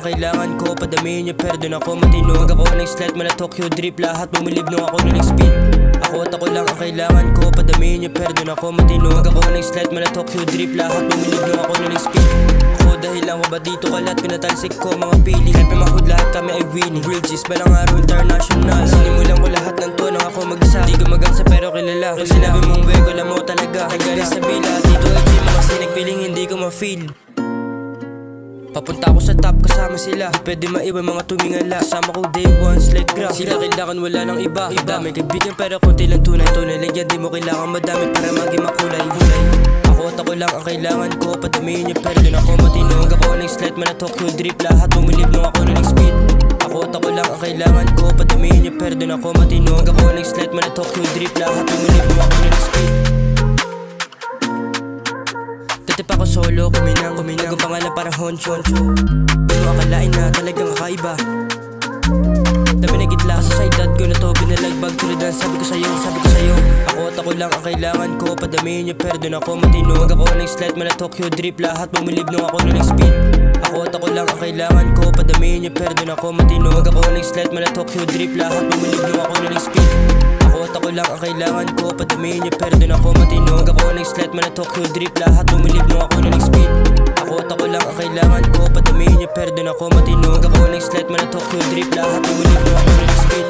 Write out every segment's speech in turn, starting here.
kailangan ko, padamihin niyo pero dun ako matino. Wag ako ng slide, mala Tokyo drip, lahat bumilib nung ako na nag-speed. Ako at ako lang ang kailangan ko, padamihin niyo pero dun ako matino. Wag ako ng slide, mala Tokyo drip, lahat bumilib nung ako na nag-speed. Ako dahil lang ko ba dito kalat, pinatalsik ko mga pili. Help mahod lahat kami ay winning. Real G's balang araw international. Sinimulan ko lahat ng to nang ako mag-isa. Di gumagansa pero kilala. Pag sinabi mong wego, alam mo talaga. Hanggang sa bila, dito ay G, mga sinigpiling hindi ko ma-feel. Papunta ako sa top kasama sila, di pwede maiwan mga tumingala. Kasama ko day one, slate graph. Sila kailangan wala ng iba. May kaibigan pero konti lang tunay. Tunay lang yan, di mo kailangan madami para maging makulay. Ako at ako lang ang kailangan ko, padamihin niyo pero dun ako matino. Wag ako ng slide, mala Tokyo drip, lahat bumilib nung ako na nag-speed. Ako at ako lang ang kailangan ko, padamihin niyo pero dun ako matino. Wag ako ng slide, mala Tokyo drip, lahat bumilib nung ako na nag-speed. Dati pa ako solo, kuminang Ang pangalan parang Honcho. Di mo akalain na talagang kakaiba. Dami nagitla sa side dad ko na to binalagbag. Tulad na sabi ko sa'yo Ako at ako lang ang kailangan ko, padamihin niyo pero dun ako matino. Wag ako ng slide, mala Tokyo drip, lahat bumilib nung ako na nag-speed. Ako at ako lang ang kailangan ko, padamihin niyo pero dun ako matino. Wag ako ng slide, mala Tokyo drip, lahat bumilib nung ako na nag-speed. Ako at ako lang ang kailangan ko, padamihin niyo pero dun ako matino. Wag ako ng slide, mala Tokyo drip, lahat bumilib nung ako na nag-speed. Ako at ako lang ang kailangan ko, padamihin niyo pero dun ako matino. Wag ako ng slide, mala Tokyo drip, lahat bumilib nung ako na nag-speed.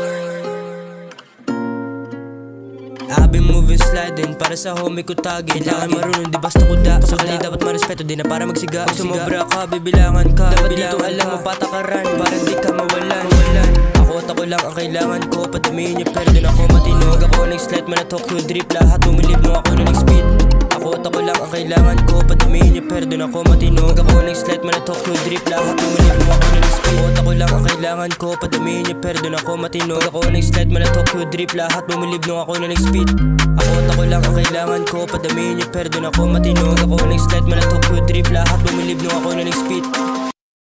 I've been moving sliding para sa homie ko tagin. Kailangan marunong di basta kuda. Sa kanil dapat marespeto di na para magsiga. Kung sumobra ka, bibilangan ka. Dapat dito alam mo patakaran para di ka mawalan. Ako at ako lang ang kailangan ko, padamihin niyo pero dun ako matino. Wag ako ng slide, mala Tokyo drip, lahat bumilib nung ako na nag-speed. Ako at ako lang ang kailangan ko, padamihin niyo pero dun ako matino. Wag ako ng slide, mala Tokyo drip, lahat bumilib nung ako na nag-speed. Ako at ako lang ang kailangan ko, padamihin niyo pero dun ako matino. Wag ako ng slide, mala Tokyo drip, lahat bumilib nung ako na nag-speed. Ako at ako lang ang kailangan ko, padamihin niyo pero dun ako matino. Wag ako ng slide, mala Tokyo drip, lahat bumilib nung ako na nag-speed.